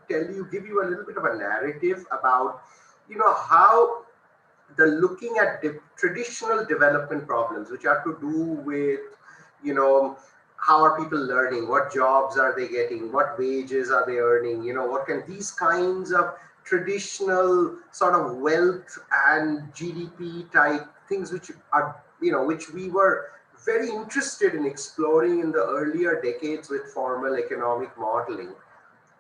to give you a little bit of a narrative about, how looking at traditional development problems, which are to do with, how are people learning, what jobs are they getting, what wages are they earning, what can these kinds of traditional sort of wealth and GDP type things, which are, which we were very interested in exploring in the earlier decades with formal economic modeling,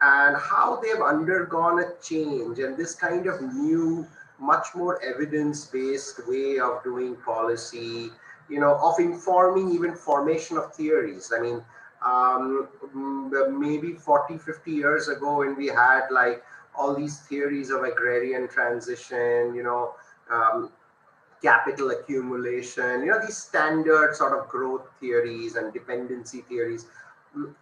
and how they've undergone a change, and this kind of new, much more evidence-based way of doing policy, of informing even formation of theories. I mean, maybe 40, 50 years ago, when we had like all these theories of agrarian transition, capital accumulation, these standard sort of growth theories and dependency theories,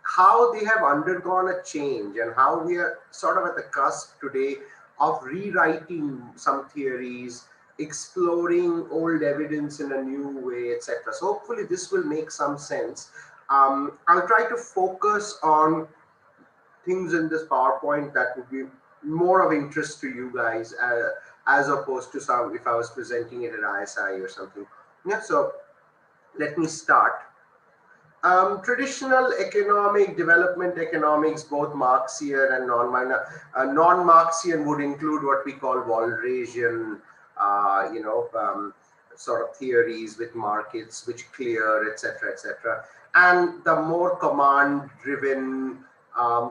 how they have undergone a change, and how we are sort of at the cusp today of rewriting some theories, exploring old evidence in a new way, etc. So hopefully this will make some sense. I'll try to focus on things in this PowerPoint that would be more of interest to you guys, as opposed to some if I was presenting it at ISI or something. Yeah, so let me start. Traditional economic, development economics, both Marxian and non-Marxian would include what we call Walrasian, sort of theories with markets which clear, etc., etc. And the more command-driven,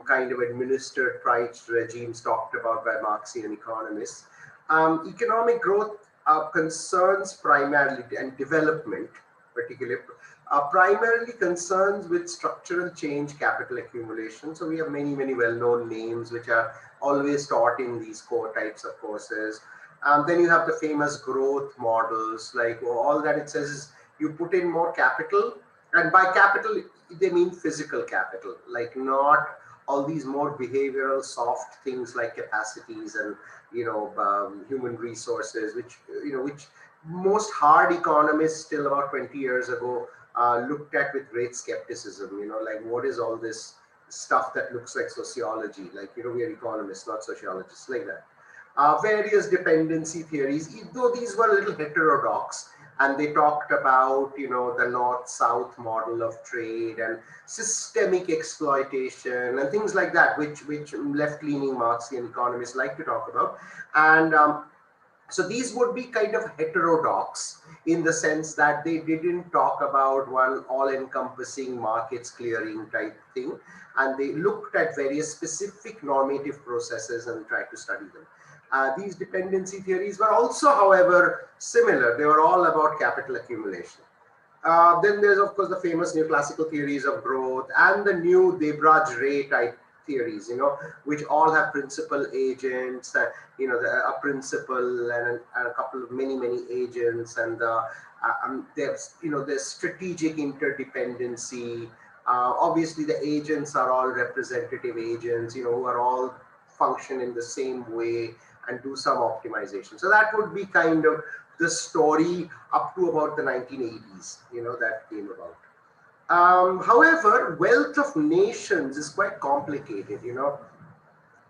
kind of administered price regimes talked about by Marxian economists. Economic growth concerns primarily, and development particularly, primarily concerns with structural change, capital accumulation. So we have many, many well-known names which are always taught in these core types of courses. Then you have the famous growth models, like all that it says is you put in more capital, and by capital they mean physical capital, like not all these more behavioral soft things like capacities and human resources, which most hard economists still about 20 years ago looked at with great skepticism. Like, what is all this stuff that looks like sociology? Like, we are economists, not sociologists, like that. Various dependency theories, though these were a little heterodox, and they talked about, the north-south model of trade and systemic exploitation and things like that, which left-leaning Marxian economists like to talk about. And so these would be kind of heterodox in the sense that they didn't talk about one all-encompassing markets clearing type thing, and they looked at various specific normative processes and tried to study them. These dependency theories were also, however, similar. They were all about capital accumulation. Then there's, of course, the famous neoclassical theories of growth and the new Debraj-Ray type theories, which all have principal agents, a principal and a couple of many agents, and there's strategic interdependency. Obviously, the agents are all representative agents, who are all function in the same way and do some optimization. So that would be kind of the story up to about the 1980s, that came about. However, wealth of nations is quite complicated,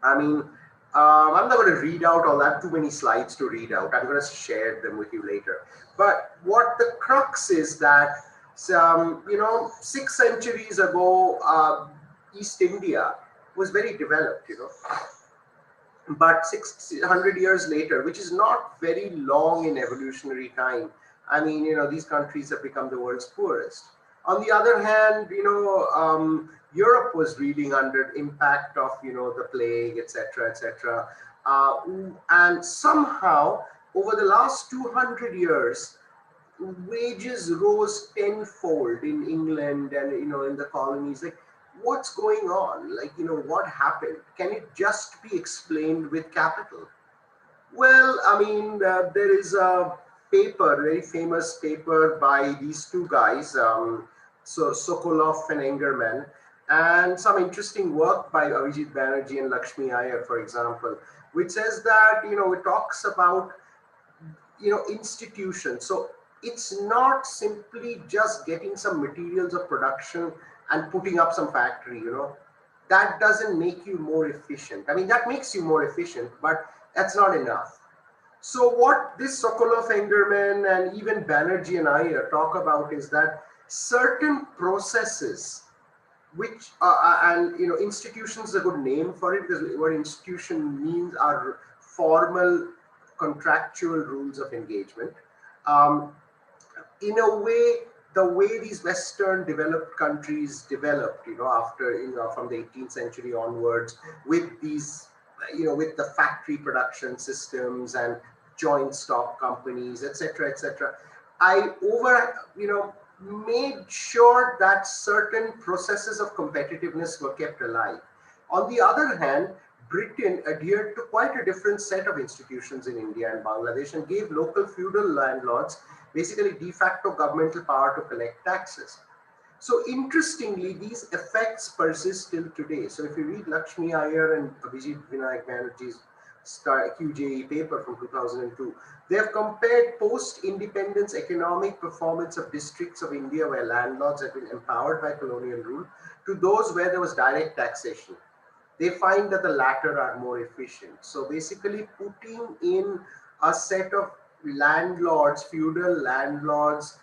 I mean, I'm not going to read out all that, too many slides to read out. I'm going to share them with you later. But what the crux is that, 6 centuries ago, East India was very developed, But 600 years later, which is not very long in evolutionary time, I mean, these countries have become the world's poorest. On the other hand, Europe was reeling under impact of, the plague, etc., etc. And somehow, over the last 200 years, wages rose tenfold in England and, in the colonies. Like, what's going on? Like, what happened? Can it just be explained with capital? Well, I mean, there is a paper, very famous paper by these two guys, so Sokolov and Engerman, and some interesting work by Avijit Banerjee and Lakshmi Iyer, for example, which says that, it talks about, institutions. So it's not simply just getting some materials of production and putting up some factory, that doesn't make you more efficient. I mean, that makes you more efficient, but that's not enough. So what this Sokolov, Engerman, and even Banerjee and Iyer talk about is that certain processes, which and institutions is a good name for it, because what institution means are formal contractual rules of engagement. In a way, the way these Western developed countries developed, after, from the 18th century onwards, with these, with the factory production systems and joint stock companies, etc., I made sure that certain processes of competitiveness were kept alive. On the other hand, Britain adhered to quite a different set of institutions in India and Bangladesh and gave local feudal landlords basically de facto governmental power to collect taxes. So interestingly, these effects persist till today. So if you read Lakshmi Iyer and Abhijit Vinayak Banerjee's QJE paper from 2002, they have compared post-independence economic performance of districts of India where landlords have been empowered by colonial rule to those where there was direct taxation. They find that the latter are more efficient. So basically putting in a set of landlords, feudal landlords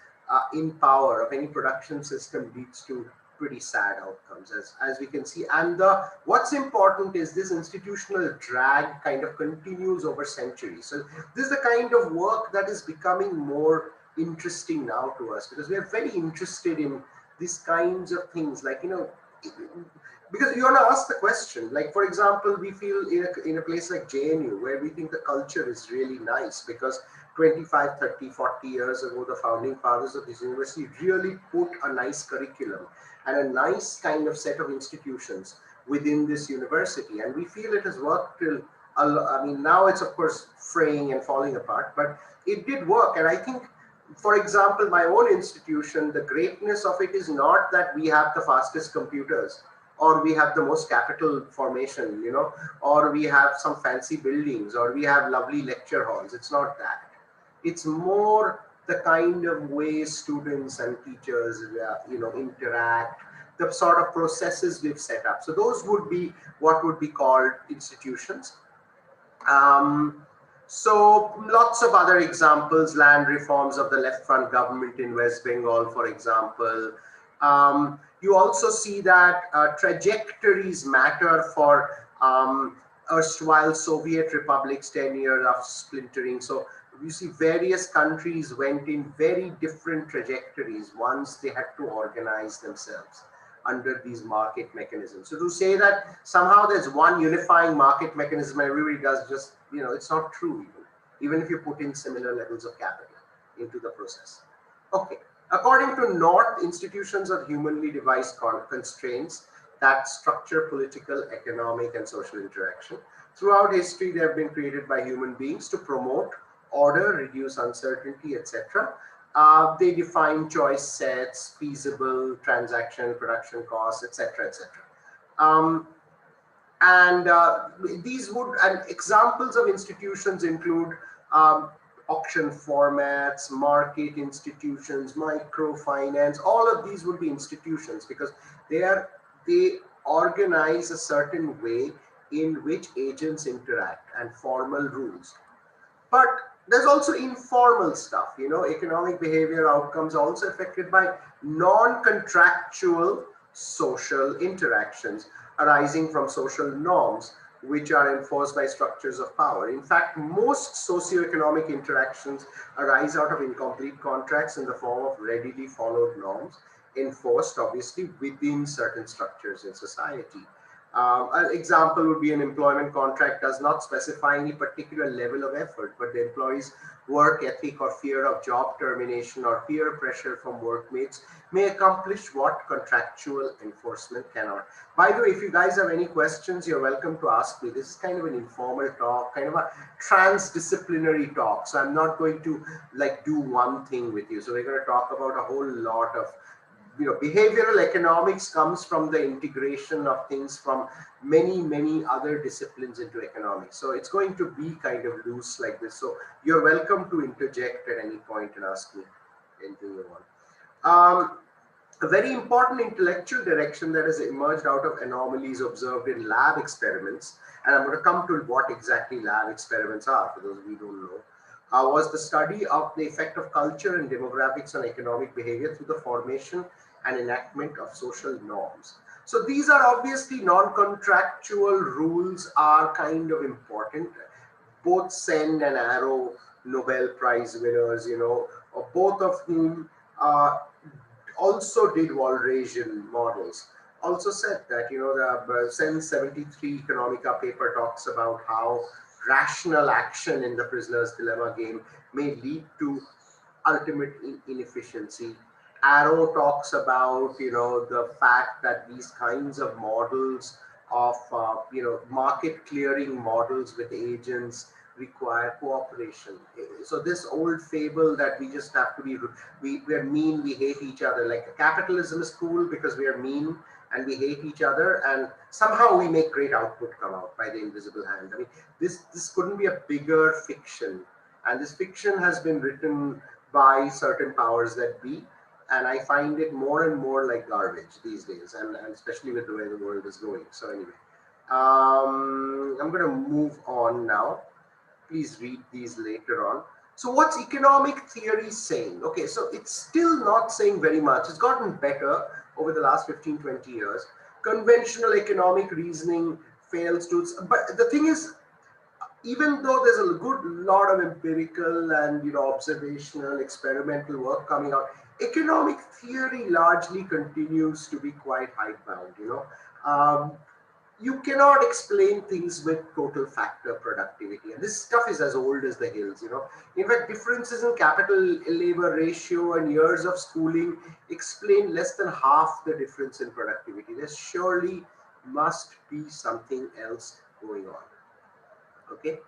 in power of any production system leads to pretty sad outcomes, as we can see. And what's important is this institutional drag kind of continues over centuries. So this is the kind of work that is becoming more interesting now to us, because we are very interested in these kinds of things, like, because you want to ask the question, like, for example, we feel in a place like JNU, where we think the culture is really nice because 25, 30, 40 years ago, the founding fathers of this university really put a nice curriculum and a nice kind of set of institutions within this university. And we feel it has worked till, I mean, now it's of course fraying and falling apart, but it did work. And I think, for example, my own institution, the greatness of it is not that we have the fastest computers, or we have the most capital formation, or we have some fancy buildings, or we have lovely lecture halls. It's not that. It's more the kind of way students and teachers, interact, the sort of processes we've set up. So those would be what would be called institutions. So lots of other examples, land reforms of the left front government in West Bengal, for example. You also see that trajectories matter for erstwhile Soviet republics, 10 years of splintering. So you see various countries went in very different trajectories once they had to organize themselves under these market mechanisms. So to say that somehow there's one unifying market mechanism and everybody does just, it's not true even if you put in similar levels of capital into the process. Okay. According to North, institutions are humanly devised constraints that structure political, economic, and social interaction. Throughout history, they have been created by human beings to promote order, reduce uncertainty, etc. They define choice sets, feasible transaction, production costs, etc., etc. These would, and examples of institutions include auction formats, market institutions, microfinance. All of these would be institutions because they organize a certain way in which agents interact and formal rules. But there's also informal stuff, economic behavior outcomes are also affected by non-contractual social interactions arising from social norms, which are enforced by structures of power. In fact, most socioeconomic interactions arise out of incomplete contracts in the form of readily followed norms, enforced obviously within certain structures in society. An example would be an employment contract does not specify any particular level of effort, but the employee's work ethic or fear of job termination or peer pressure from workmates may accomplish what contractual enforcement cannot. By the way, if you guys have any questions, you're welcome to ask me. This is kind of an informal talk, kind of a transdisciplinary talk. So I'm not going to do one thing with you. So we're going to talk about a whole lot of behavioral economics comes from the integration of things from many other disciplines into economics. So it's going to be kind of loose like this. So you're welcome to interject at any point and ask me anything you want. A very important intellectual direction that has emerged out of anomalies observed in lab experiments, and I'm going to come to what exactly lab experiments are for those of you who don't know, was the study of the effect of culture and demographics on economic behavior through the formation and enactment of social norms. So these are obviously non-contractual rules are kind of important. Both Sen and Arrow Nobel Prize winners, both of whom also did Walrasian models. Also said that, the Sen 73 Economica paper talks about how rational action in the prisoner's dilemma game may lead to ultimate inefficiency. Arrow talks about, the fact that these kinds of models of, market clearing models with agents require cooperation. So this old fable that we just have to be, we're mean, we hate each other. Like capitalism is cool because we are mean and we hate each other, and somehow we make great output come out by the invisible hand. I mean, this couldn't be a bigger fiction, and this fiction has been written by certain powers that be, and I find it more and more like garbage these days, and especially with the way the world is going. So anyway, I'm going to move on now. Please read these later on. So what's economic theory saying? Okay, so it's still not saying very much. It's gotten better over the last 15, 20 years. Conventional economic reasoning fails to, but the thing is, even though there's a good lot of empirical and observational experimental work coming out, economic theory largely continues to be quite hidebound. You cannot explain things with total factor productivity, and this stuff is as old as the hills. In fact, differences in capital labor ratio and years of schooling explain less than half the difference in productivity. There surely must be something else going on. Okay.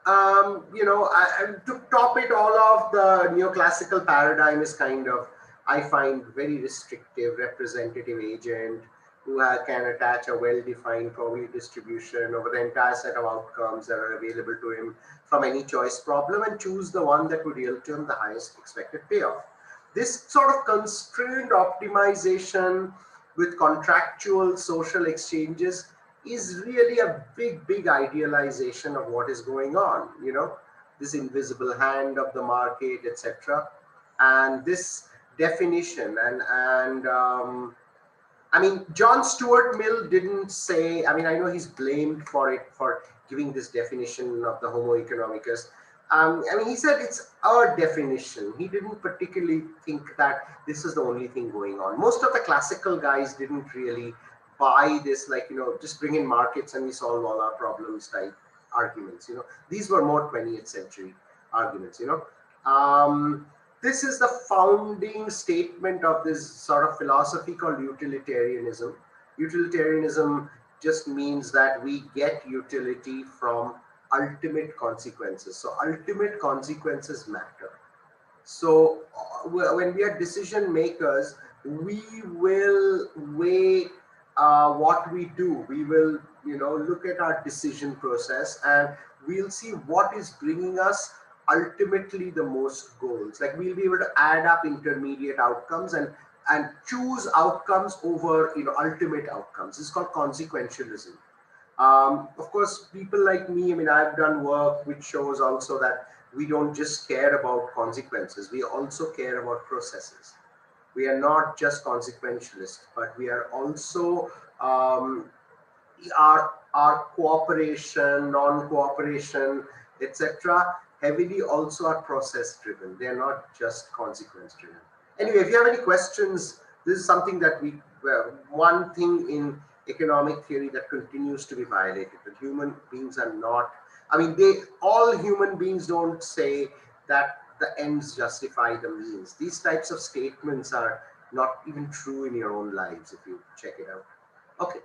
To top it all off, the neoclassical paradigm is kind of, I find, very restrictive, representative agent who can attach a well-defined probability distribution over the entire set of outcomes that are available to him from any choice problem and choose the one that would yield to him the highest expected payoff. This sort of constrained optimization with contractual social exchanges is really a big idealization of what is going on, this invisible hand of the market, etc. And this definition I mean, John Stuart Mill didn't say, I mean, I know he's blamed for it, for giving this definition of the Homo economicus. I mean, he said it's our definition. He didn't particularly think that this is the only thing going on. Most of the classical guys didn't really buy this, like, just bring in markets and we solve all our problems type arguments. These were more 20th century arguments. This is the founding statement of this sort of philosophy called utilitarianism. Utilitarianism just means that we get utility from ultimate consequences. So ultimate consequences matter. So when we are decision makers, we will weigh what we do. We will, look at our decision process and we'll see what is bringing us ultimately the most goals. Like we'll be able to add up intermediate outcomes and choose outcomes over, ultimate outcomes. It's called consequentialism. Of course, people like me, I mean, I've done work which shows also that we don't just care about consequences, we also care about processes. We are not just consequentialists, but we are also our cooperation, non-cooperation, etc. heavily also are process driven. They are not just consequence driven. Anyway, if you have any questions, this is something that one thing in economic theory that continues to be violated, that human beings are not, I mean, all human beings don't say that the ends justify the means. These types of statements are not even true in your own lives if you check it out. Okay.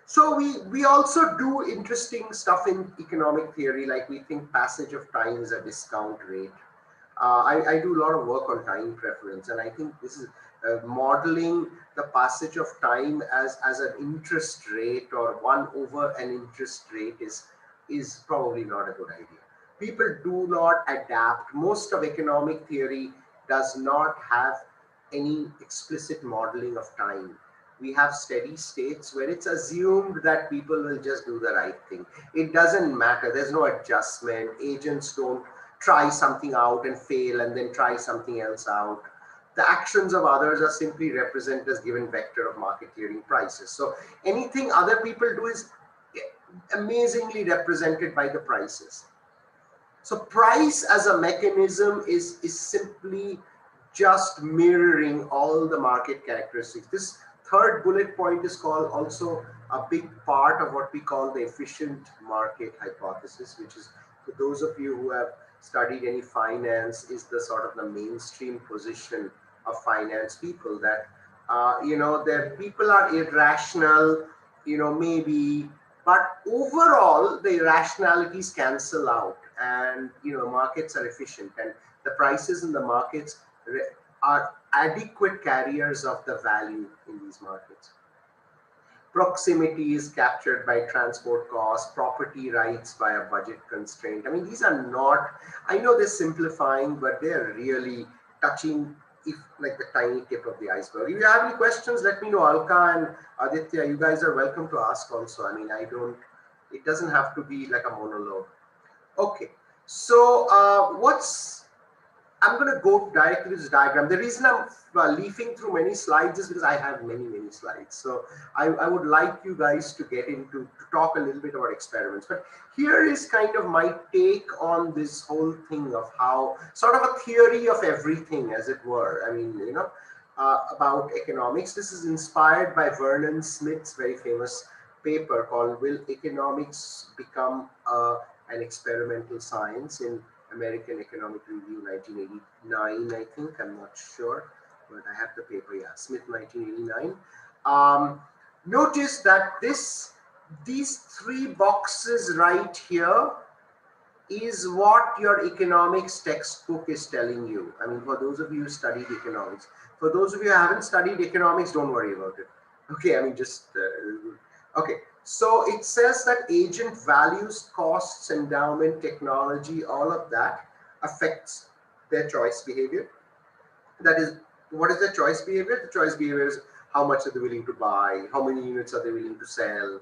So we also do interesting stuff in economic theory, like we think passage of time is a discount rate. I do a lot of work on time preference, and I think this is modeling the passage of time as an interest rate or 1 over an interest rate is probably not a good idea. People do not adapt. Most of economic theory does not have any explicit modeling of time. We have steady states where it's assumed that people will just do the right thing. It doesn't matter. There's no adjustment. Agents don't try something out and fail and then try something else out. The actions of others are simply represented as given vector of market clearing prices. So anything other people do is amazingly represented by the prices. So price as a mechanism is simply just mirroring all the market characteristics. This third bullet point is called also a big part of what we call the efficient market hypothesis, which is, for those of you who have studied any finance, is the sort of the mainstream position of finance people, that that people are irrational, maybe, but overall the irrationalities cancel out, and markets are efficient, and the prices in the markets are adequate carriers of the value in these markets. Proximity is captured by transport costs, property rights by a budget constraint. I mean, these are not, I know they're simplifying, but they're really touching like the tiny tip of the iceberg. If you have any questions, let me know. Alka and Aditya, you guys are welcome to ask also. I mean, it doesn't have to be like a monologue. Okay, so I'm going to go directly to this diagram. The reason I'm leafing through many slides is because I have many slides. So I would like you guys to get into, to talk a little bit about experiments. But here is kind of my take on this whole thing of how, sort of a theory of everything, as it were. I mean, about economics. This is inspired by Vernon Smith's very famous paper called "Will Economics Become an Experimental Science?" in American Economic Review 1989, I think, I'm not sure, but I have the paper, yeah, Smith 1989. Notice that these three boxes right here is what your economics textbook is telling you. I mean, for those of you who studied economics, for those of you who haven't studied economics, don't worry about it. Okay, I mean, just, okay. So it says that agent values, costs, endowment, technology, all of that affects their choice behavior. That is, what is their choice behavior? The choice behavior is how much are they willing to buy, how many units are they willing to sell,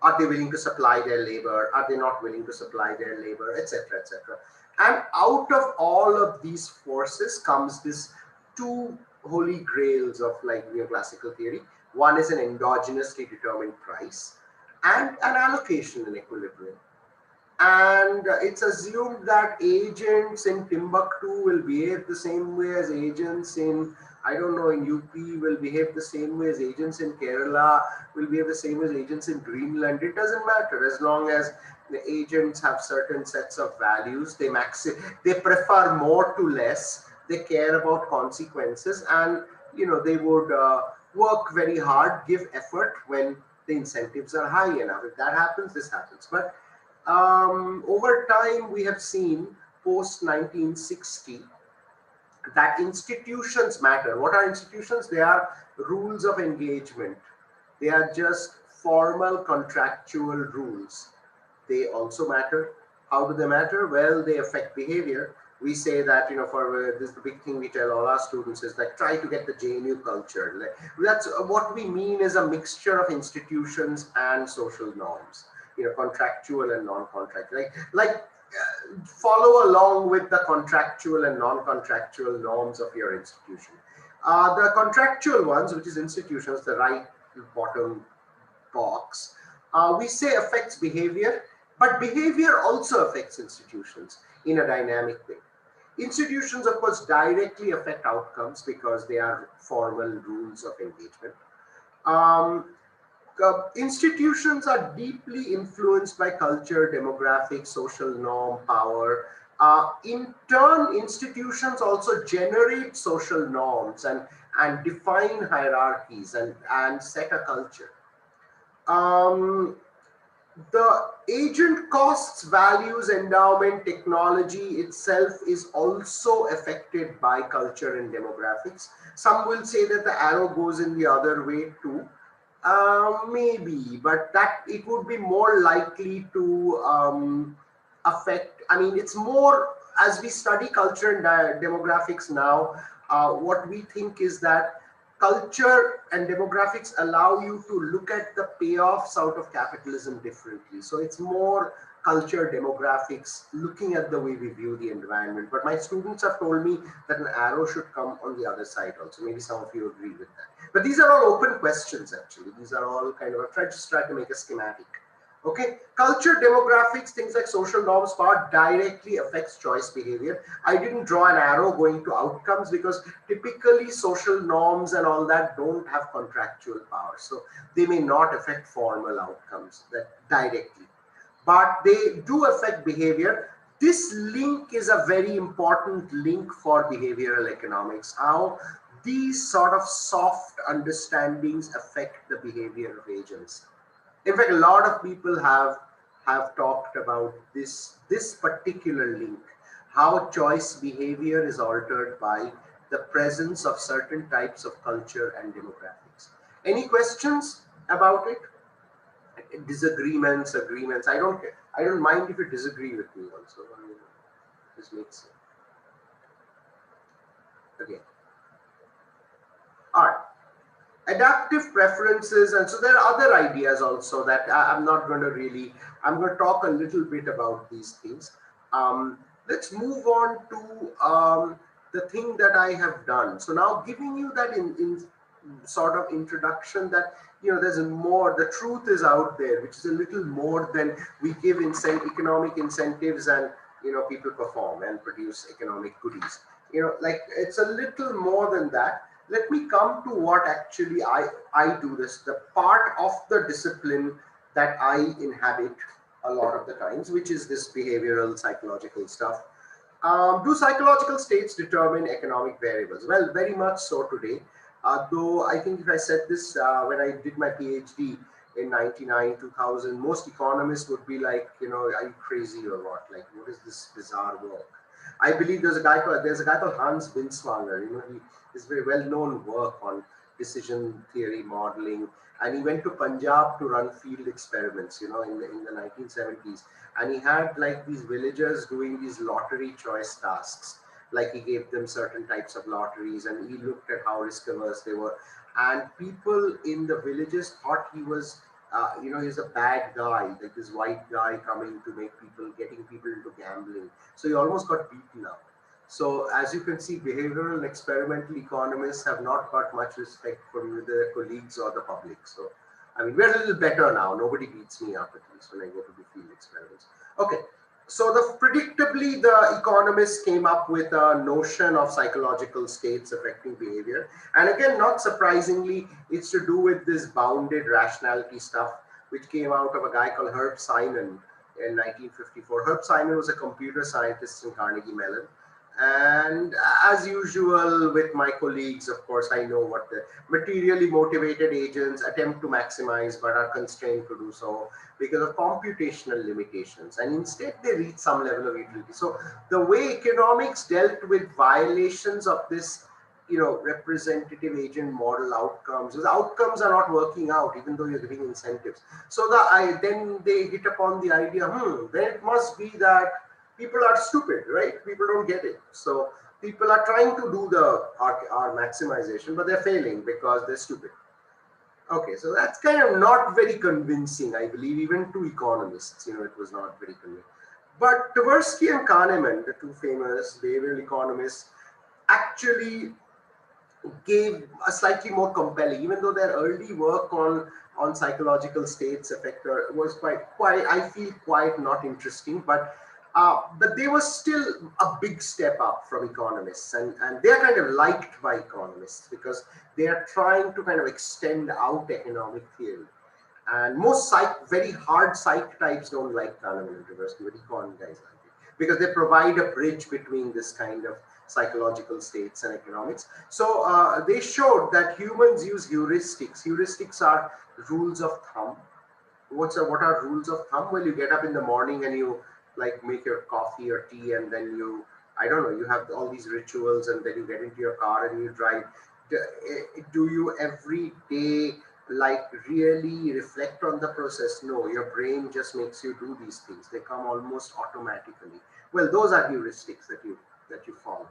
are they willing to supply their labor, are they not willing to supply their labor, etc., etc. And out of all of these forces comes this two holy grails of like neoclassical theory. One is an endogenously determined price, and an allocation in equilibrium. And it's assumed that agents in Timbuktu will behave the same way as agents in, I don't know, in UP, will behave the same way as agents in Kerala, will behave the same as agents in Greenland. It doesn't matter, as long as the agents have certain sets of values. They prefer more to less. They care about consequences, and they would work very hard, give effort when the incentives are high enough. If that happens, this happens. But over time, we have seen post 1960 that institutions matter. What are institutions? They are rules of engagement. They are just formal contractual rules. They also matter. How do they matter? Well, they affect behavior. We say that, for this, the big thing we tell all our students is like, try to get the JNU culture. Like, that's what we mean is a mixture of institutions and social norms, contractual and non-contractual. Follow along with the contractual and non-contractual norms of your institution. The contractual ones, which is institutions, the right bottom box, we say affects behavior, but behavior also affects institutions in a dynamic way. Institutions, of course, directly affect outcomes because they are formal rules of engagement. Institutions are deeply influenced by culture, demographics, social norm, power. In turn, institutions also generate social norms and define hierarchies and set a culture. The agent costs, values, endowment, technology itself is also affected by culture and demographics. Some will say that the arrow goes in the other way too. Maybe, but that it would be more likely to affect, I mean, it's more, as we study culture and demographics now, what we think is that culture and demographics allow you to look at the payoffs out of capitalism differently. So it's more culture, demographics, looking at the way we view the environment. But my students have told me that an arrow should come on the other side also. Maybe some of you agree with that. But these are all open questions, actually. These are all kind of, I just try to make a schematic. Okay, culture, demographics, things like social norms, power directly affects choice behavior. I didn't draw an arrow going to outcomes because typically social norms and all that don't have contractual power. So they may not affect formal outcomes that directly, but they do affect behavior. This link is a very important link for behavioral economics, how these sort of soft understandings affect the behavior of agents. In fact, a lot of people have talked about this particular link, how choice behavior is altered by the presence of certain types of culture and demographics. Any questions about it? Disagreements, agreements. I don't mind if you disagree with me also. I mean, this makes sense. Okay. All right. Adaptive preferences, and so there are other ideas also that I'm not going to really, I'm going to talk a little bit about these things. Let's move on to the thing that I have done. So now giving you that in sort of introduction that, you know, there's more, the truth is out there, which is a little more than we give economic incentives and, you know, people perform and produce economic goodies. You know, like it's a little more than that. Let me come to what actually I do this, the part of the discipline that I inhabit a lot of the times, which is this behavioral psychological stuff. Do psychological states determine economic variables? Well, very much so today. Though I think if I said this when I did my PhD in 99, 2000, most economists would be like, you know, are you crazy or what? Like, what is this bizarre work? I believe there's a guy called Hans Binswanger. You know, his very well-known work on decision theory modeling, and he went to Punjab to run field experiments, you know, in the 1970s, and he had like these villagers doing these lottery choice tasks. Like he gave them certain types of lotteries, and he looked at how risk averse they were, and people in the villages thought he was you know, he's a bad guy, like this white guy coming to getting people into gambling. So he almost got beaten up. So as you can see, behavioral and experimental economists have not got much respect from their colleagues or the public. So, I mean, we're a little better now. Nobody beats me up, at least when I go to do field experiments. Okay. So predictably, the economists came up with a notion of psychological states affecting behavior. And again, not surprisingly, it's to do with this bounded rationality stuff, which came out of a guy called Herb Simon in 1954. Herb Simon was a computer scientist in Carnegie Mellon. And as usual with my colleagues, of course, I know what the materially motivated agents attempt to maximize but are constrained to do so because of computational limitations. And instead, they reach some level of utility. So the way economics dealt with violations of this, you know, representative agent model outcomes, because outcomes are not working out even though you're giving incentives. So then they hit upon the idea, then it must be that people are stupid, right? People don't get it. So people are trying to do our maximization, but they're failing because they're stupid. Okay, so that's kind of not very convincing, I believe, even to economists. You know, it was not very convincing. But Tversky and Kahneman, the two famous behavioral economists, actually gave a slightly more compelling, even though their early work on psychological states effector was quite, I feel, quite not interesting, but they were still a big step up from economists, and they're kind of liked by economists because they are trying to kind of extend out economic theory. And most very hard psych types don't like Kahneman and Tversky, but econ guys like it because they provide a bridge between this kind of psychological states and economics. So they showed that humans use heuristics. Heuristics are rules of thumb. What are rules of thumb? Well, you get up in the morning and you like make your coffee or tea, and then you, I don't know, you have all these rituals, and then you get into your car and you drive. Do you every day like really reflect on the process? No, your brain just makes you do these things. They come almost automatically. Well, those are heuristics that you follow.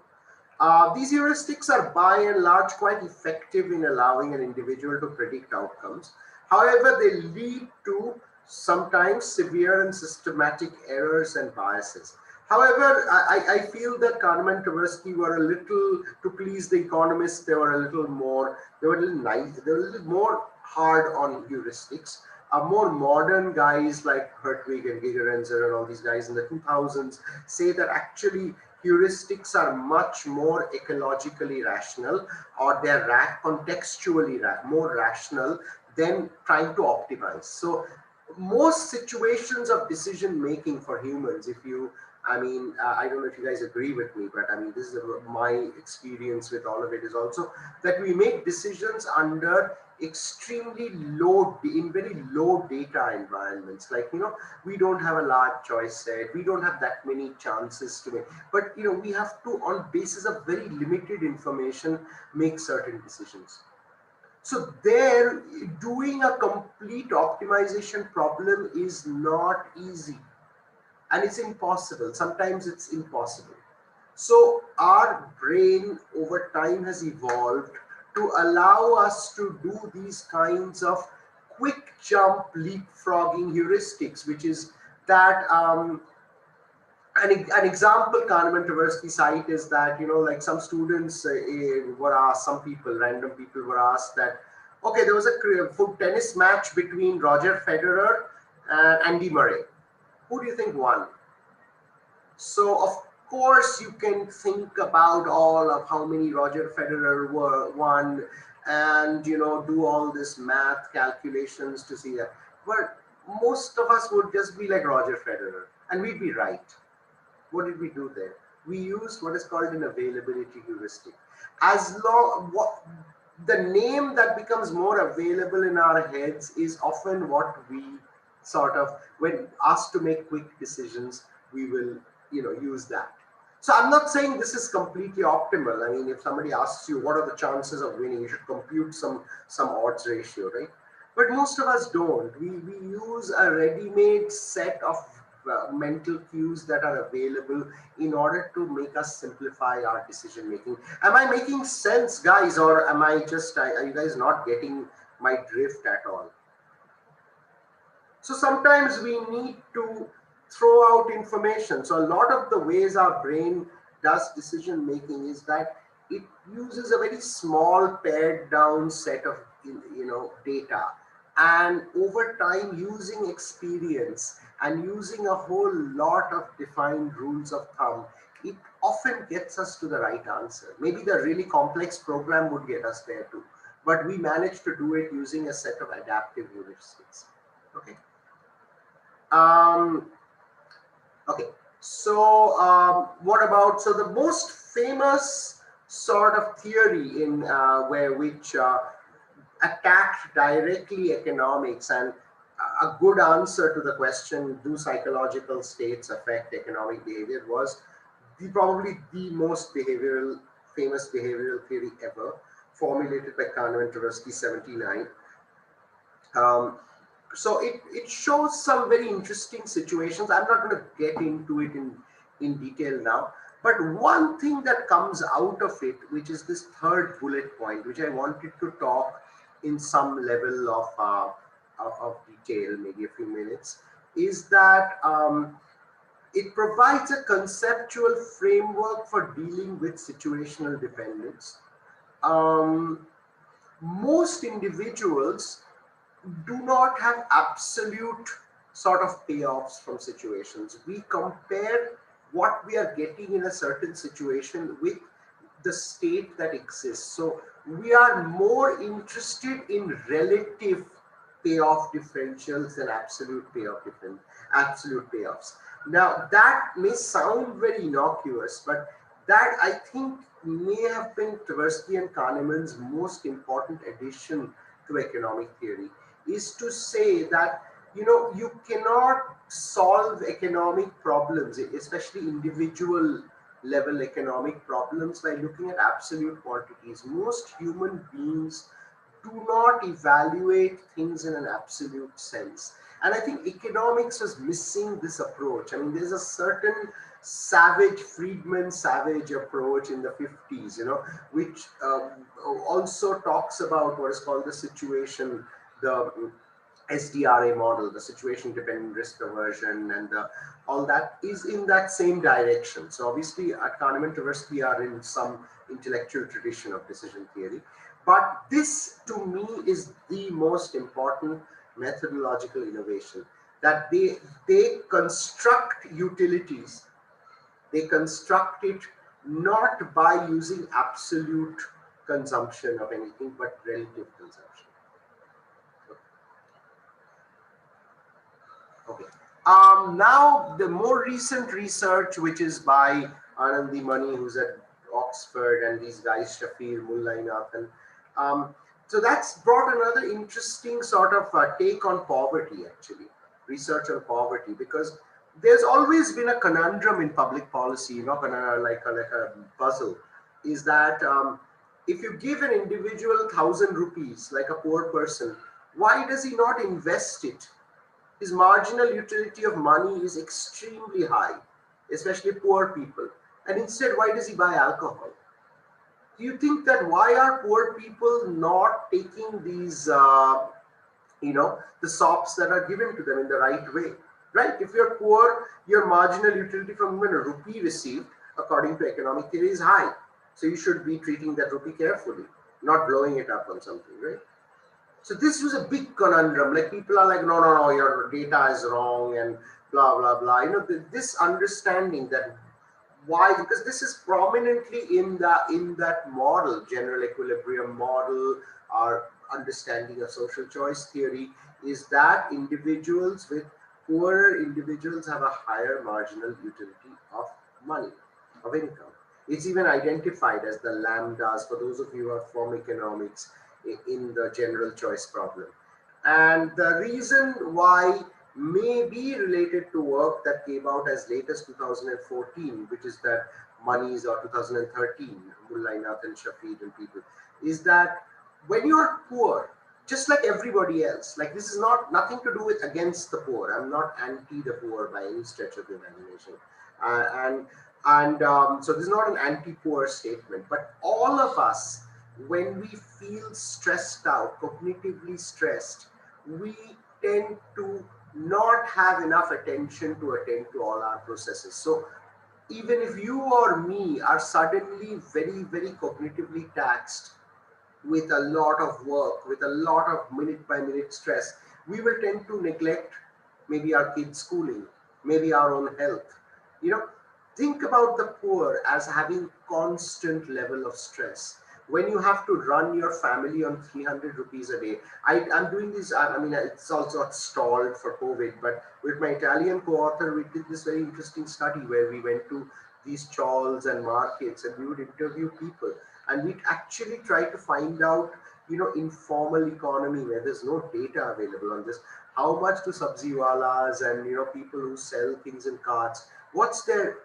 These heuristics are by and large quite effective in allowing an individual to predict outcomes. However, they lead to sometimes severe and systematic errors and biases. However, I feel that Kahneman and Tversky were a little, to please the economists, they were a little more, they were a little nice, they were a little more hard on heuristics. More modern guys like Hertwig and Gigerenzer and all these guys in the 2000s say that actually heuristics are much more ecologically rational, or they're contextually more rational than trying to optimize. So most situations of decision making for humans, if you, I mean, I don't know if you guys agree with me, but I mean, this is my experience with all of it is also that we make decisions under extremely low, in very low data environments. Like, you know, we don't have a large choice set, we don't have that many chances to make, but, you know, we have to, on basis of very limited information, make certain decisions. So there, doing a complete optimization problem is not easy, and it's impossible. Sometimes it's impossible. So our brain over time has evolved to allow us to do these kinds of quick jump leapfrogging heuristics, which is that an example Kahneman and Tversky cite is that, you know, like some students were asked, some people, random people were asked that, okay, there was a tennis match between Roger Federer and Andy Murray. Who do you think won? So of course you can think about all of how many Roger Federer won, and, you know, do all this math calculations to see that. But most of us would just be like Roger Federer, and we'd be right. What did we do there? We used what is called an availability heuristic. As long, the name that becomes more available in our heads is often what we sort of, when asked to make quick decisions, we will, you know, use that. So I'm not saying this is completely optimal. I mean, if somebody asks you what are the chances of winning, you should compute some odds ratio, right? But most of us don't. We use a ready-made set of mental cues that are available in order to make us simplify our decision making. Am I making sense, guys, or am I just, are you guys not getting my drift at all? So sometimes we need to throw out information. So a lot of the ways our brain does decision making is that it uses a very small pared down set of, you know, data, and over time, using experience and using a whole lot of defined rules of thumb, it often gets us to the right answer. Maybe the really complex program would get us there too, but we manage to do it using a set of adaptive heuristics. Okay. Okay. So what about, so the most famous sort of theory in which attacked directly economics, and a good answer to the question, do psychological states affect economic behavior, was probably the most famous behavioral theory ever, formulated by Kahneman and Tversky, 79. So it shows some very interesting situations. I'm not going to get into it in detail now, but one thing that comes out of it, which is this third bullet point, which I wanted to talk in some level of detail, maybe a few minutes, is that it provides a conceptual framework for dealing with situational dependence. Most individuals do not have absolute sort of payoffs from situations. We compare what we are getting in a certain situation with the state that exists. So we are more interested in relative payoff differentials than absolute payoffs. Now that may sound very innocuous, but that, I think, may have been Tversky and Kahneman's most important addition to economic theory, is to say that, you know, you cannot solve economic problems, especially individual level economic problems, by looking at absolute quantities. Most human beings do not evaluate things in an absolute sense. And I think economics was missing this approach. I mean, there's a certain Friedman Savage approach in the 50s, which also talks about what is called the situation, the SDRA model, the situation dependent risk aversion, and all that is in that same direction. So obviously at Kahneman Tversky are in some intellectual tradition of decision theory, but this to me is the most important methodological innovation, that they construct utilities. They construct it not by using absolute consumption of anything, but relative consumption. Okay. Now the more recent research, which is by Anandi Mani, who's at Oxford, and these guys, Shafir, Mullainathan. So that's brought another interesting sort of take on poverty, actually, research on poverty, because there's always been a conundrum in public policy, like a puzzle, is that if you give an individual 1,000 rupees, like a poor person, why does he not invest it? His marginal utility of money is extremely high, especially poor people. And instead, why does he buy alcohol? Do you think that why are poor people not taking these, the sops that are given to them in the right way? Right? If you're poor, your marginal utility from even a rupee received, according to economic theory, is high. So you should be treating that rupee carefully, not blowing it up on something, right? So this was a big conundrum. Like people are like, no, your data is wrong and blah, blah, blah. This understanding that why, because this is prominently in that model, general equilibrium model, our understanding of social choice theory, is that poorer individuals have a higher marginal utility of money, of income. It's even identified as the lambdas, for those of you who are from economics, in the general choice problem. And the reason why may be related to work that came out as late as 2014, which is that Monies, or 2013, Mullainathan, Shafid and people, is that when you're poor, just like everybody else, like this is nothing to do with against the poor. I'm not anti the poor by any stretch of the imagination. So this is not an anti-poor statement, but all of us, when we feel stressed out, cognitively stressed, we tend to not have enough attention to attend to all our processes. So even if you or me are suddenly very, very cognitively taxed with a lot of work, with a lot of minute by minute stress, we will tend to neglect maybe our kids' schooling, maybe our own health. Think about the poor as having constant level of stress. When you have to run your family on 300 rupees a day, I'm doing this, it's also stalled for COVID, but with my Italian co-author, we did this very interesting study where we went to these stalls and markets and we would interview people, and we'd actually try to find out, informal economy where there's no data available on this, how much do sabziwalas and, people who sell things in carts, what's their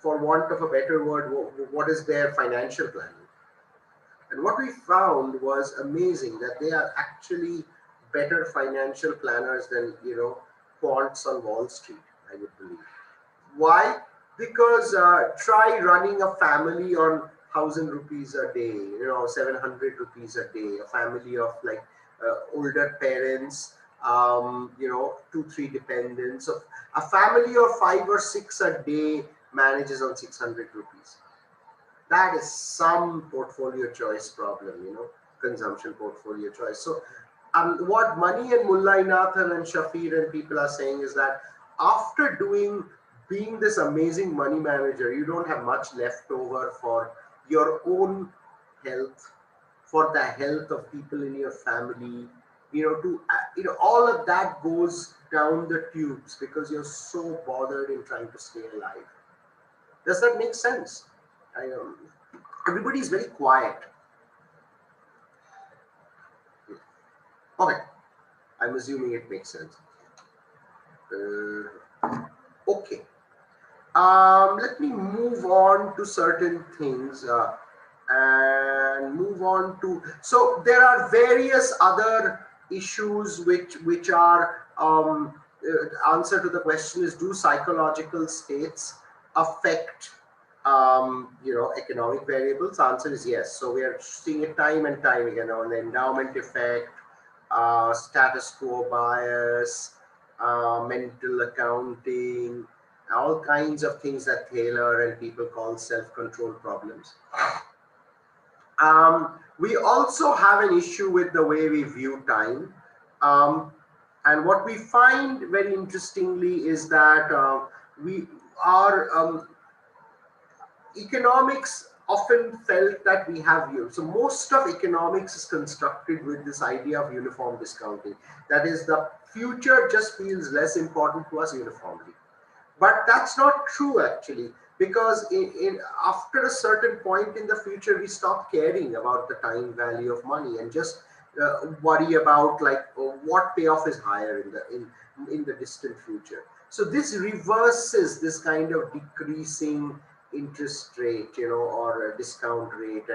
for want of a better word, what is their financial planning? And what we found was amazing, that they are actually better financial planners than, quants on Wall Street, I would believe. Why? Because try running a family on 1,000 rupees a day, 700 rupees a day, a family of like older parents, 2-3 dependents. Of a family of 5 or 6 a day manages on 600 rupees. That is some portfolio choice problem, consumption portfolio choice. So what Mani and Mullainathan and Shafir and people are saying is that after being this amazing money manager, you don't have much left over for your own health, for the health of people in your family, all of that goes down the tubes because you're so bothered in trying to stay alive. Does that make sense? Everybody is very quiet. Okay, I'm assuming it makes sense. Okay. Let me move on to certain things and move on to. So there are various other issues which are answer to the question is, do psychological states affect economic variables? The answer is yes. So we are seeing it time and time again on the endowment effect, status quo bias, mental accounting, all kinds of things that Taylor and people call self-control problems. We also have an issue with the way we view time. And what we find very interestingly is that we are economics often felt that we have you. So most of economics is constructed with this idea of uniform discounting. That is, the future just feels less important to us uniformly. But that's not true actually, because after a certain point in the future, we stop caring about the time value of money and just worry about like what payoff is higher in the distant future. So this reverses this kind of decreasing interest rate, or a discount rate,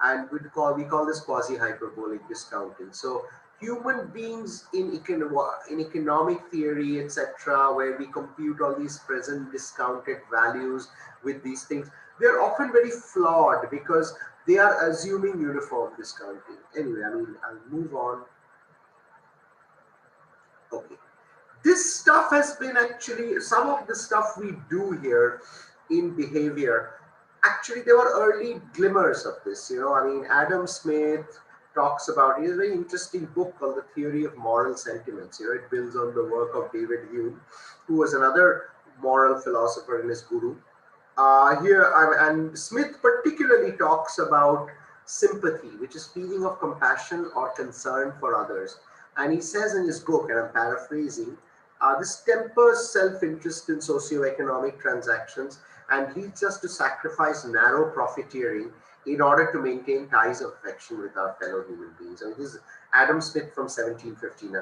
and we call this quasi-hyperbolic discounting. So human beings in economic theory, etc., where we compute all these present discounted values with these things, they're often very flawed because they are assuming uniform discounting. Anyway, I'll move on. Okay. This stuff has been actually, some of the stuff we do here in behavior, actually there were early glimmers of this, Adam Smith talks about, he has a very interesting book called The Theory of Moral Sentiments. It builds on the work of David Hume, who was another moral philosopher and his guru. And Smith particularly talks about sympathy, which is feeling of compassion or concern for others. And he says in his book, and I'm paraphrasing, this tempers self-interest in socioeconomic transactions and leads us to sacrifice narrow profiteering in order to maintain ties of affection with our fellow human beings. And this is Adam Smith from 1759,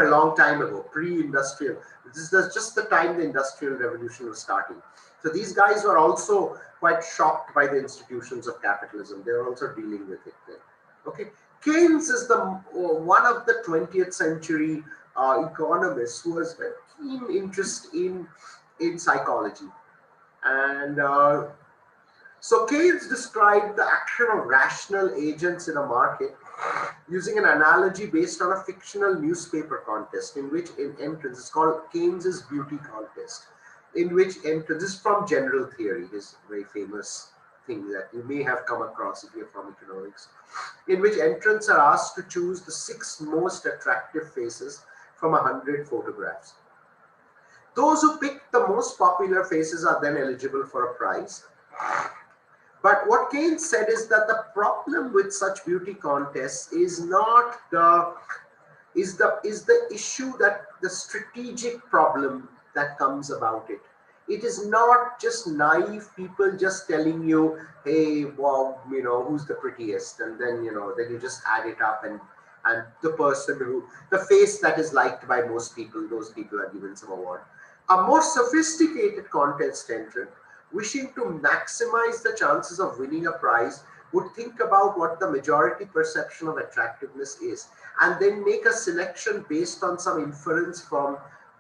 a long time ago, pre-industrial. This is just the time the Industrial Revolution was starting. So these guys were also quite shocked by the institutions of capitalism. They were also dealing with it then. Okay, Keynes is one of the 20th century economists who has a keen interest in psychology. And so Keynes described the action of rational agents in a market using an analogy based on a fictional newspaper contest in which entrance is called Keynes's beauty contest, in which entrance is from General Theory, his very famous thing that you may have come across if you're from economics, in which entrants are asked to choose the 6 most attractive faces from 100 photographs. Those who pick the most popular faces are then eligible for a prize. But what Keynes said is that the problem with such beauty contests is not the issue, that the strategic problem that comes about it. It is not just naive people just telling you, hey, well, who's the prettiest, and then then you just add it up, and the face that is liked by most people, those people are given some award. A more sophisticated contest entrant, wishing to maximize the chances of winning a prize, would think about what the majority perception of attractiveness is, and then make a selection based on some inference from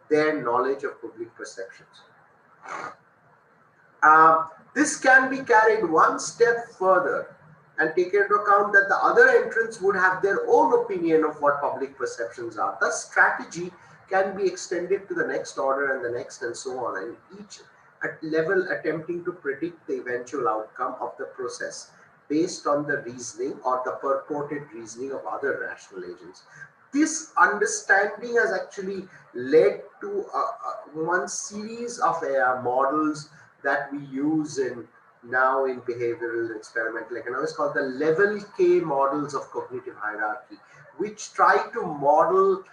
their knowledge of public perceptions. This can be carried one step further and take into account that the other entrants would have their own opinion of what public perceptions are. Thus, strategy can be extended to the next order and the next, and so on, and each level attempting to predict the eventual outcome of the process based on the reasoning or the purported reasoning of other rational agents. This understanding has actually led to one series of models that we use now in behavioral experimental economics called the level K models of cognitive hierarchy, which try to model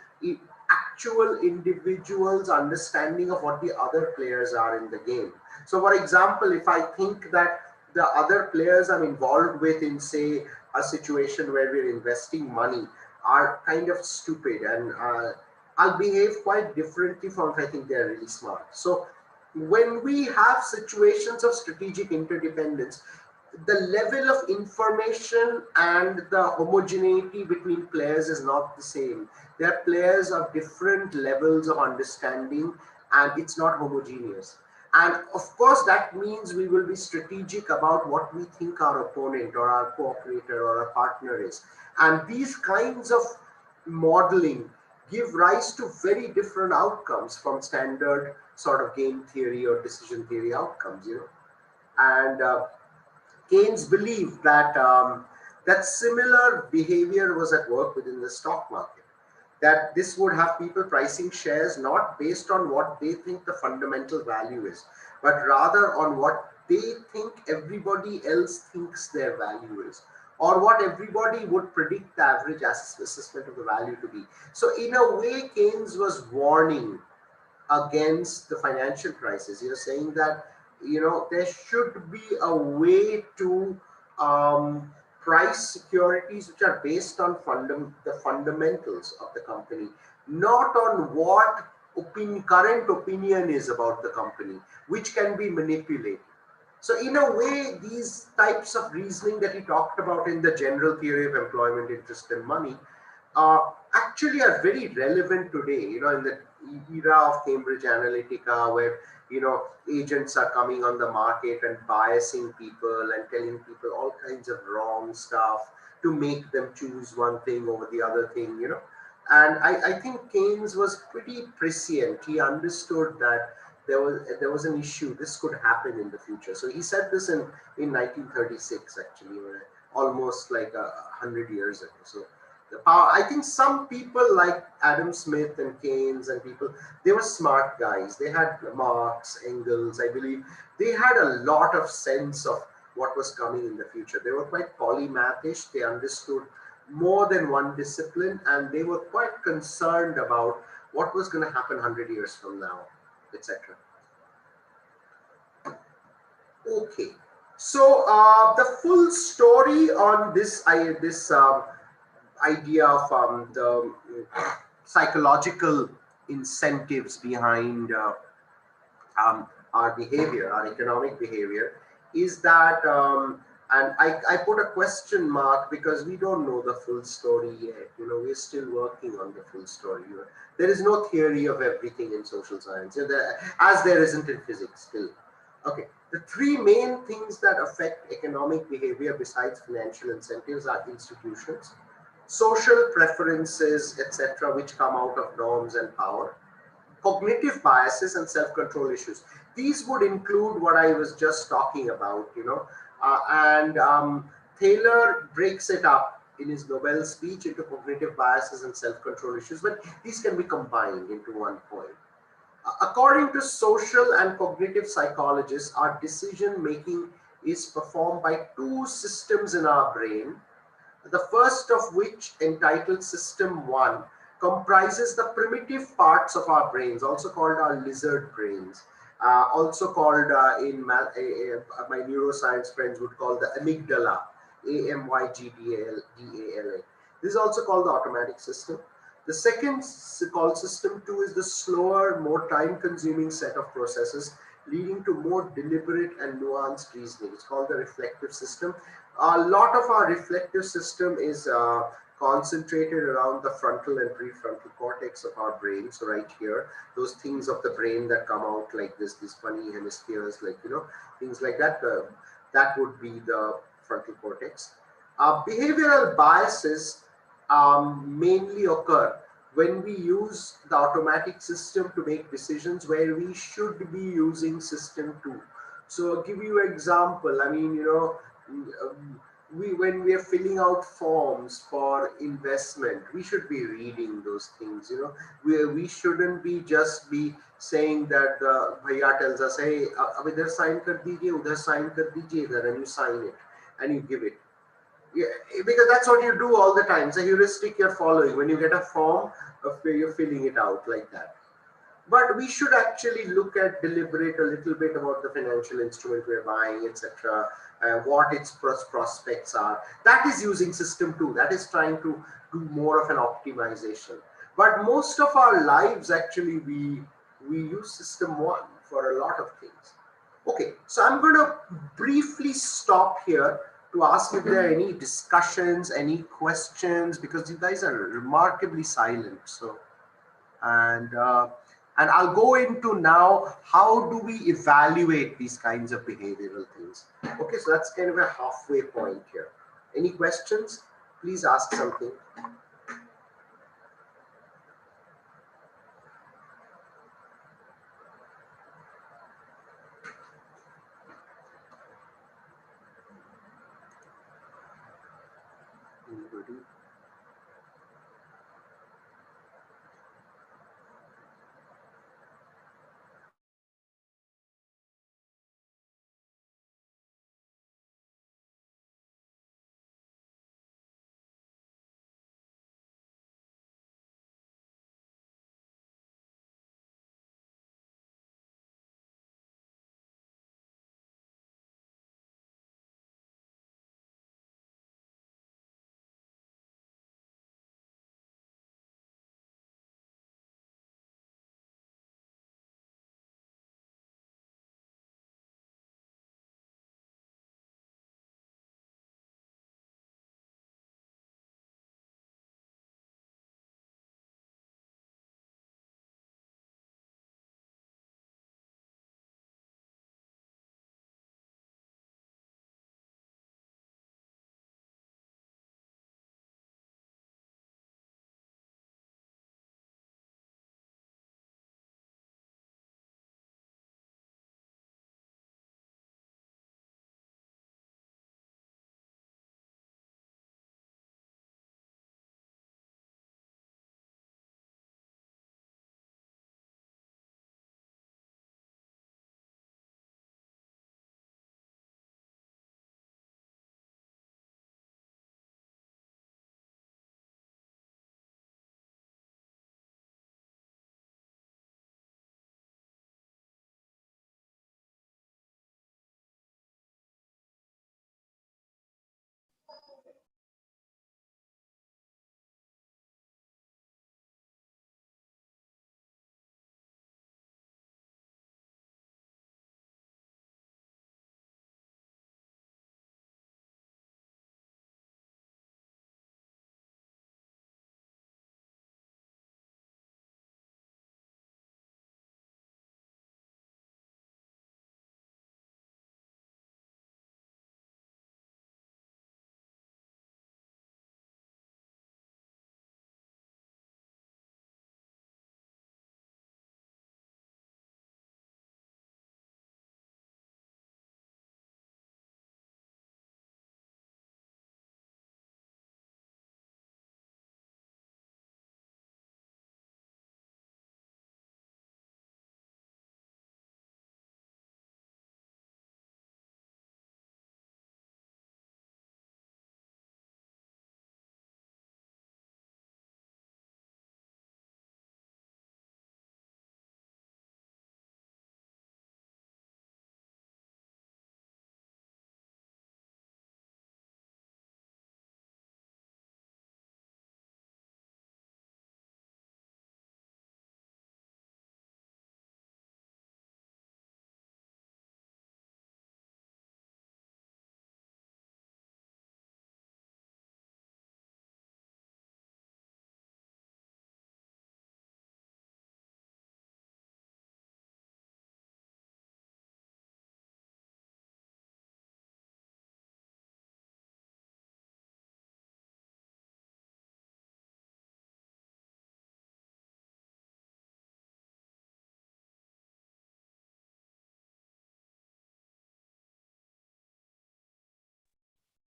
actual individuals' understanding of what the other players are in the game. So for example, if I think that the other players I'm involved with in, say, a situation where we're investing money are kind of stupid, and I'll behave quite differently from if I think they're really smart. So when we have situations of strategic interdependence, the level of information and the homogeneity between players is not the same. There are players of different levels of understanding, and it's not homogeneous. And of course, that means we will be strategic about what we think our opponent or our co-operator or our partner is. And these kinds of modeling give rise to very different outcomes from standard sort of game theory or decision theory outcomes, you know. And Keynes believed that that similar behavior was at work within the stock market. That this would have people pricing shares not based on what they think the fundamental value is, but rather on what they think everybody else thinks their value is, or what everybody would predict the average assessment of the value to be. So in a way, Keynes was warning against the financial crisis. You're saying that, you know, there should be a way to price securities which are based on the fundamentals of the company, not on what current opinion is about the company, which can be manipulated. So in a way, these types of reasoning that he talked about in the general theory of employment, interest and money actually are very relevant today, you know, in the era of Cambridge Analytica, where, you know, agents are coming on the market and biasing people and telling people all kinds of wrong stuff to make them choose one thing over the other thing, you know. And I think Keynes was pretty prescient. He understood that there was an issue, this could happen in the future. So he said this in 1936, actually, almost like 100 years ago. So the power, I think some people like Adam Smith and Keynes and people, they were smart guys. They had Marx, Engels, I believe. They had a lot of sense of what was coming in the future. They were quite polymathish. They understood more than one discipline, and they were quite concerned about what was going to happen 100 years from now, etc. Okay, so the full story on this idea of the psychological incentives behind our behavior, our economic behavior, is that, and I put a question mark because we don't know the full story yet. You know, we're still working on the full story. You know, there is no theory of everything in social science, you know, as there isn't in physics still. Okay, the three main things that affect economic behavior besides financial incentives are institutions, social preferences, etc., which come out of norms and power, cognitive biases, and self-control issues. These would include what I was just talking about, you know, and Thaler breaks it up in his Nobel speech into cognitive biases and self-control issues, but these can be combined into one point. According to social and cognitive psychologists, our decision making is performed by two systems in our brain. The first of which, entitled System 1, comprises the primitive parts of our brains, also called our lizard brains, also called my neuroscience friends would call the amygdala, AMYGDALA. This is also called the automatic system. The second, called System 2, is the slower, more time-consuming set of processes leading to more deliberate and nuanced reasoning. It's called the reflective system. A lot of our reflective system is concentrated around the frontal and prefrontal cortex of our brain. So right here, those things of the brain that come out like this, these funny hemispheres, like, you know, things like that, that would be the frontal cortex. Behavioral biases mainly occur when we use the automatic system to make decisions where we should be using system 2. So I'll give you an example. I mean, you know, when we are filling out forms for investment, we should be reading those things, you know. We shouldn't be just be saying that the bhaiya tells us, hey, ab idhar sign kar dijiye, udhar sign kar dijiye, idhar, and you sign it and you give it. Yeah, because that's what you do all the time. It's a heuristic you're following. When you get a form, you're filling it out like that. But we should actually look at, deliberate a little bit about the financial instrument we're buying, etc., what its prospects are. That is using system 2. That is trying to do more of an optimization. But most of our lives, actually, we use system 1 for a lot of things. Okay, so I'm going to briefly stop here to ask if there are any discussions, any questions, because you guys are remarkably silent. So, and uh, and I'll go into now how do we evaluate these kinds of behavioral things. Okay, so that's kind of a halfway point here. Any questions? Please ask something. Anybody?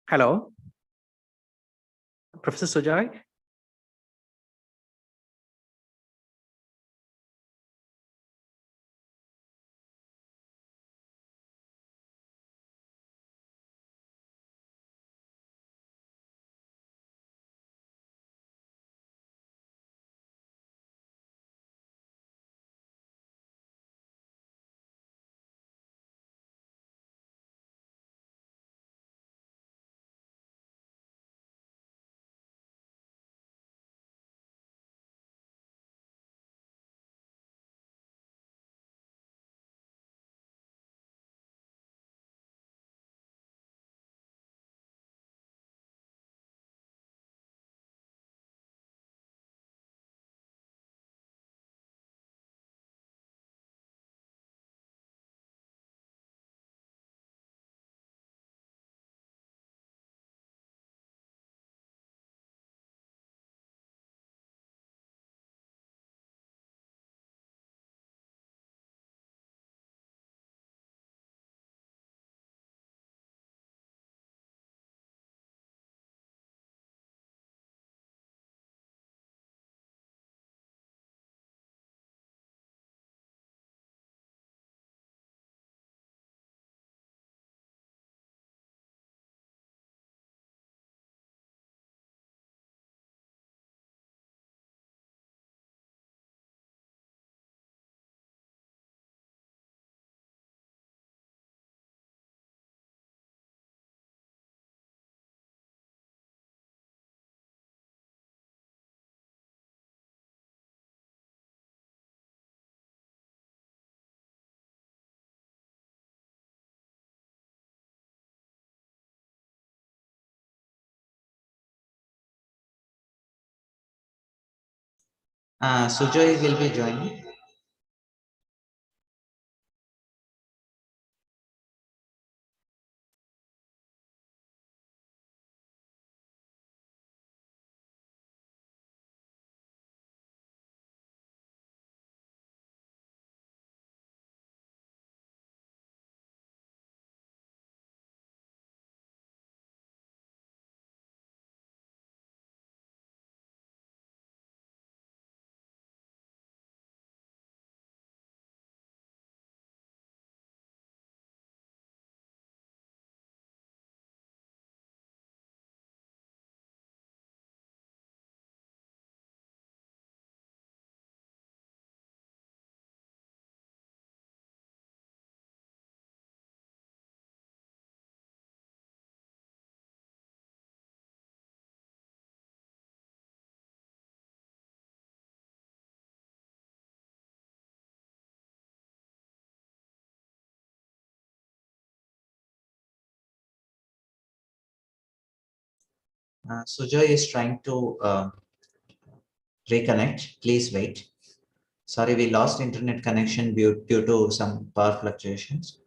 Hello, Professor Sujay. Sujoy will be joining. Sujoy is trying to reconnect. Please wait. Sorry, we lost internet connection due to some power fluctuations.